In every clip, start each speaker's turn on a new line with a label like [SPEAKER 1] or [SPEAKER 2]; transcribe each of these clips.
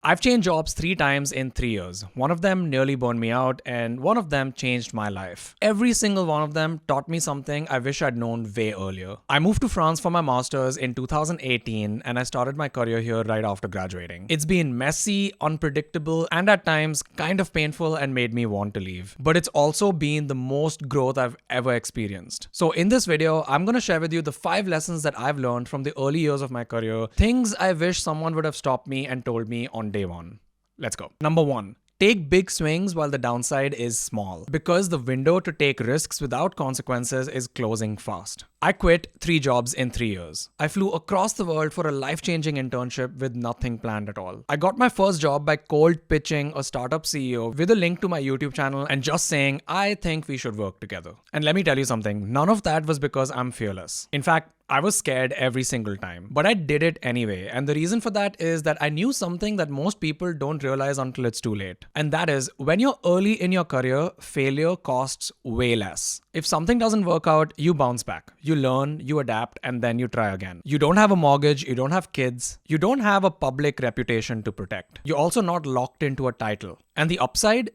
[SPEAKER 1] I've changed jobs 3 times in 3 years. One of them nearly burned me out, and one of them changed my life. Every single one of them taught me something I wish I'd known way earlier. I moved to France for my master's in 2018, and I started my career here right after graduating. It's been messy, unpredictable, and at times kind of painful and made me want to leave. But it's also been the most growth I've ever experienced. So in this video, I'm gonna share with you the 5 lessons that I've learned from the early years of my career, things I wish someone would have stopped me and told me on day one. Let's go. Number 1. Take big swings while the downside is small, because the window to take risks without consequences is closing fast. I quit 3 jobs in 3 years. I flew across the world for a life-changing internship with nothing planned at all. I got my first job by cold pitching a startup CEO with a link to my YouTube channel and just saying, I think we should work together. And let me tell you something, none of that was because I'm fearless. In fact, I was scared every single time, but I did it anyway. And the reason for that is that I knew something that most people don't realize until it's too late. And that is, when you're early in your career, failure costs way less. If something doesn't work out, you bounce back. You learn, you adapt, and then you try again. You don't have a mortgage, you don't have kids, you don't have a public reputation to protect. You're also not locked into a title. And the upside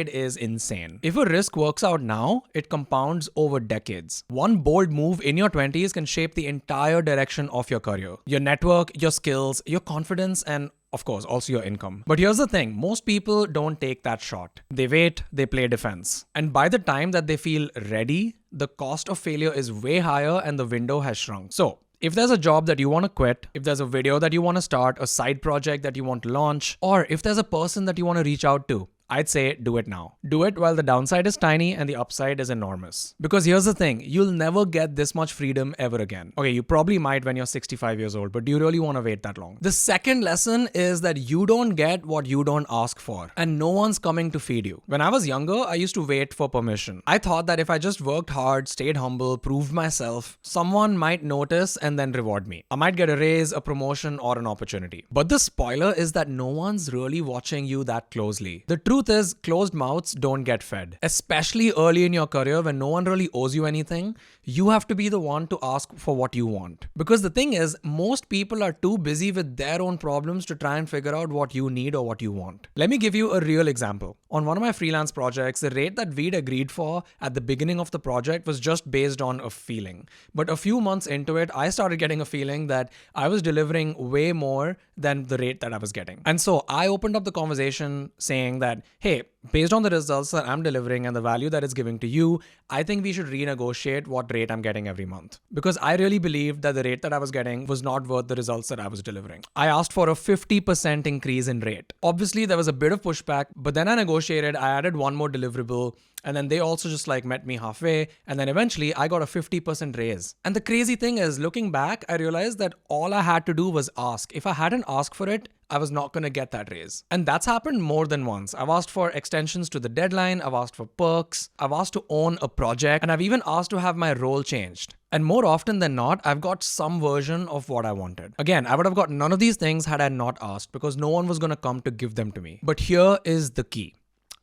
[SPEAKER 1] is insane. If a risk works out now, it compounds over decades. One bold move in your 20s can shape the entire direction of your career. Your network, your skills, your confidence, and of course, also your income. But here's the thing, most people don't take that shot. They wait, they play defense. And by the time that they feel ready, the cost of failure is way higher and the window has shrunk. So, if there's a job that you want to quit, if there's a video that you want to start, a side project that you want to launch, or if there's a person that you want to reach out to, I'd say do it now. Do it while the downside is tiny and the upside is enormous. Because here's the thing, you'll never get this much freedom ever again. Okay, you probably might when you're 65 years old, but do you really want to wait that long? The second lesson is that you don't get what you don't ask for, and no one's coming to feed you. When I was younger, I used to wait for permission. I thought that if I just worked hard, stayed humble, proved myself, someone might notice and then reward me. I might get a raise, a promotion, or an opportunity. But the spoiler is that no one's really watching you that closely. The truth is, closed mouths don't get fed. Especially early in your career when no one really owes you anything, you have to be the one to ask for what you want. Because the thing is, most people are too busy with their own problems to try and figure out what you need or what you want. Let me give you a real example. On one of my freelance projects, the rate that we'd agreed for at the beginning of the project was just based on a feeling. But a few months into it, I started getting a feeling that I was delivering way more than the rate that I was getting. And so I opened up the conversation saying that, hey, based on the results that I'm delivering and the value that it's giving to you, I think we should renegotiate what rate I'm getting every month. Because I really believed that the rate that I was getting was not worth the results that I was delivering. I asked for a 50% increase in rate. Obviously, there was a bit of pushback, but then I negotiated, I added one more deliverable, and then they also just met me halfway, and then eventually I got a 50% raise. And the crazy thing is, looking back, I realized that all I had to do was ask. If I hadn't asked for it, I was not going to get that raise. And that's happened more than once. I've asked for extensions to the deadline, I've asked for perks, I've asked to own a project, and I've even asked to have my role changed. And more often than not, I've got some version of what I wanted. Again, I would have got none of these things had I not asked, because no one was going to come to give them to me. But here is the key.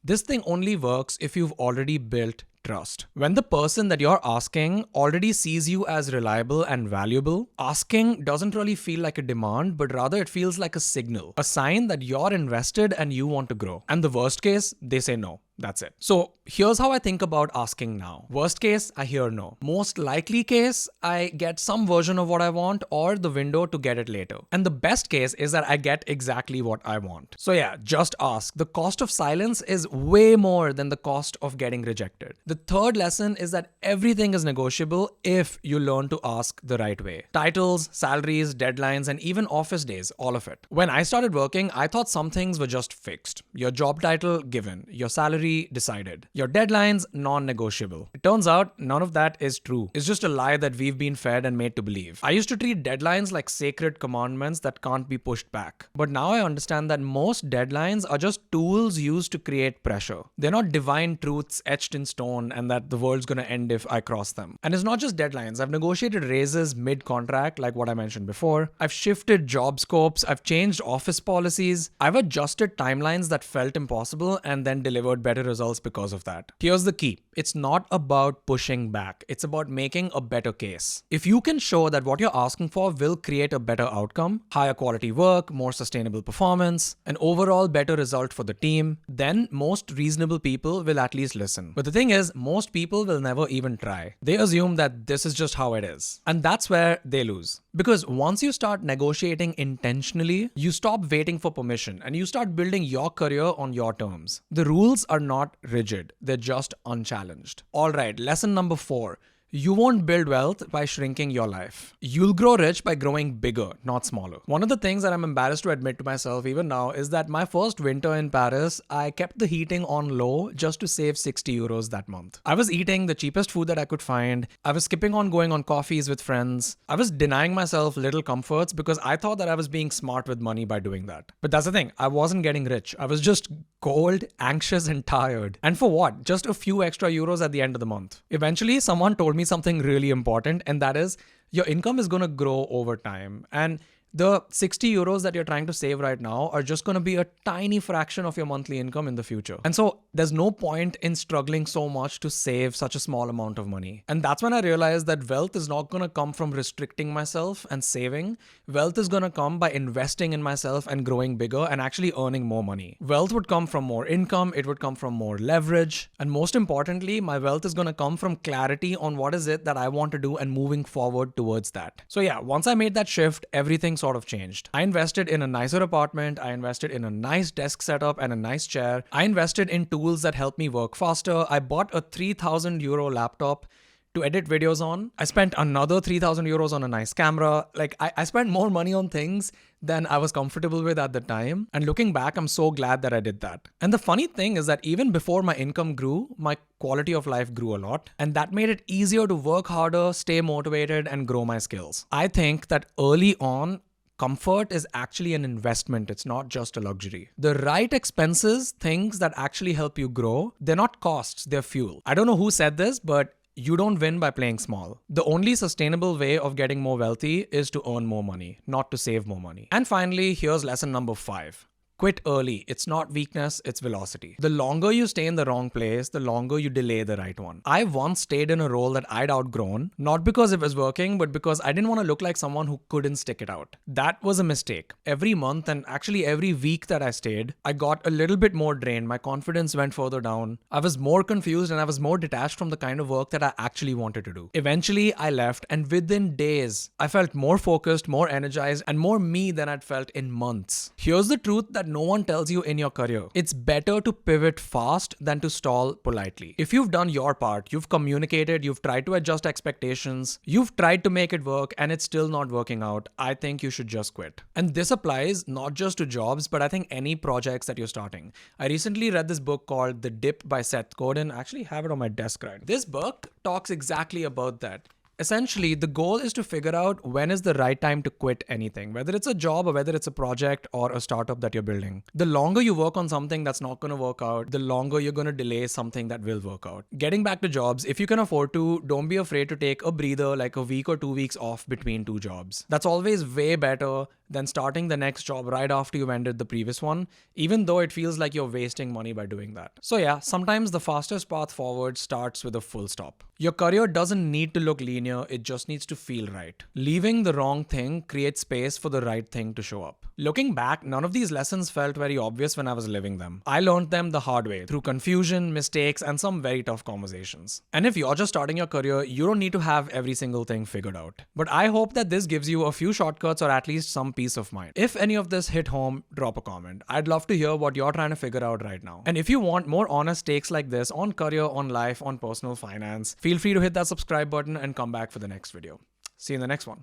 [SPEAKER 1] This thing only works if you've already built trust. When the person that you're asking already sees you as reliable and valuable, asking doesn't really feel like a demand, but rather it feels like a signal, a sign that you're invested and you want to grow. And the worst case, they say no. That's it. So here's how I think about asking now. Worst case, I hear no. Most likely case, I get some version of what I want or the window to get it later. And the best case is that I get exactly what I want. So yeah, just ask. The cost of silence is way more than the cost of getting rejected. The third lesson is that everything is negotiable if you learn to ask the right way. Titles, salaries, deadlines, and even office days, all of it. When I started working, I thought some things were just fixed. Your job title given, your salary decided, your deadlines non-negotiable. It turns out none of that is true. It's just a lie that we've been fed and made to believe. I used to treat deadlines like sacred commandments that can't be pushed back. But now I understand that most deadlines are just tools used to create pressure. They're not divine truths etched in stone zone and that the world's going to end if I cross them. And it's not just deadlines. I've negotiated raises mid-contract, like what I mentioned before. I've shifted job scopes. I've changed office policies. I've adjusted timelines that felt impossible and then delivered better results because of that. Here's the key. It's not about pushing back. It's about making a better case. If you can show that what you're asking for will create a better outcome, higher quality work, more sustainable performance, an overall better result for the team, then most reasonable people will at least listen. But the thing is, most people will never even try. They assume that this is just how it is. And that's where they lose. Because once you start negotiating intentionally, you stop waiting for permission and you start building your career on your terms. The rules are not rigid. They're just unchallenged. All right, lesson number 4. You won't build wealth by shrinking your life. You'll grow rich by growing bigger, not smaller. One of the things that I'm embarrassed to admit to myself even now is that my first winter in Paris, I kept the heating on low just to save 60 euros that month. I was eating the cheapest food that I could find. I was skipping on going on coffees with friends. I was denying myself little comforts because I thought that I was being smart with money by doing that. But that's the thing, I wasn't getting rich. I was just cold, anxious, and tired. And for what? Just a few extra euros at the end of the month. Eventually, someone told me something really important, and that is your income is going to grow over time. And the 60 euros that you're trying to save right now are just going to be a tiny fraction of your monthly income in the future. And so there's no point in struggling so much to save such a small amount of money. And that's when I realized that wealth is not going to come from restricting myself and saving. Wealth is going to come by investing in myself and growing bigger and actually earning more money. Wealth would come from more income. It would come from more leverage. And most importantly, my wealth is going to come from clarity on what is it that I want to do and moving forward towards that. So yeah, once I made that shift, everything sort of changed. I invested in a nicer apartment. I invested in a nice desk setup and a nice chair. I invested in tools that help me work faster. I bought a 3,000 euro laptop to edit videos on. I spent another 3,000 euros on a nice camera. Like I spent more money on things than I was comfortable with at the time. And looking back, I'm so glad that I did that. And the funny thing is that even before my income grew, my quality of life grew a lot. And that made it easier to work harder, stay motivated, and grow my skills. I think that early on, comfort is actually an investment. It's not just a luxury. The right expenses, things that actually help you grow, they're not costs, they're fuel. I don't know who said this, but you don't win by playing small. The only sustainable way of getting more wealthy is to earn more money, not to save more money. And finally, here's lesson number 5. Quit early. It's not weakness, it's velocity. The longer you stay in the wrong place, the longer you delay the right one. I once stayed in a role that I'd outgrown, not because it was working, but because I didn't want to look like someone who couldn't stick it out. That was a mistake. Every month and actually every week that I stayed, I got a little bit more drained. My confidence went further down. I was more confused and I was more detached from the kind of work that I actually wanted to do. Eventually, I left, and within days, I felt more focused, more energized, and more me than I'd felt in months. Here's the truth that no one tells you in your career. It's better to pivot fast than to stall politely. If you've done your part, you've communicated, you've tried to adjust expectations, you've tried to make it work and it's still not working out, I think you should just quit. And this applies not just to jobs, but I think any projects that you're starting. I recently read this book called The Dip by Seth Godin. I actually have it on my desk right now. This book talks exactly about that. Essentially, the goal is to figure out when is the right time to quit anything, whether it's a job or whether it's a project or a startup that you're building. The longer you work on something that's not going to work out, the longer you're going to delay something that will work out. Getting back to jobs, if you can afford to, don't be afraid to take a breather, like a week or 2 weeks off between two jobs. That's always way better than starting the next job right after you've ended the previous one, even though it feels like you're wasting money by doing that. So yeah, sometimes the fastest path forward starts with a full stop. Your career doesn't need to look linear, it just needs to feel right. Leaving the wrong thing creates space for the right thing to show up. Looking back, none of these lessons felt very obvious when I was living them. I learned them the hard way, through confusion, mistakes, and some very tough conversations. And if you're just starting your career, you don't need to have every single thing figured out. But I hope that this gives you a few shortcuts or at least some peace of mind. If any of this hit home, drop a comment. I'd love to hear what you're trying to figure out right now. And if you want more honest takes like this on career, on life, on personal finance, feel free to hit that subscribe button and come back for the next video. See you in the next one.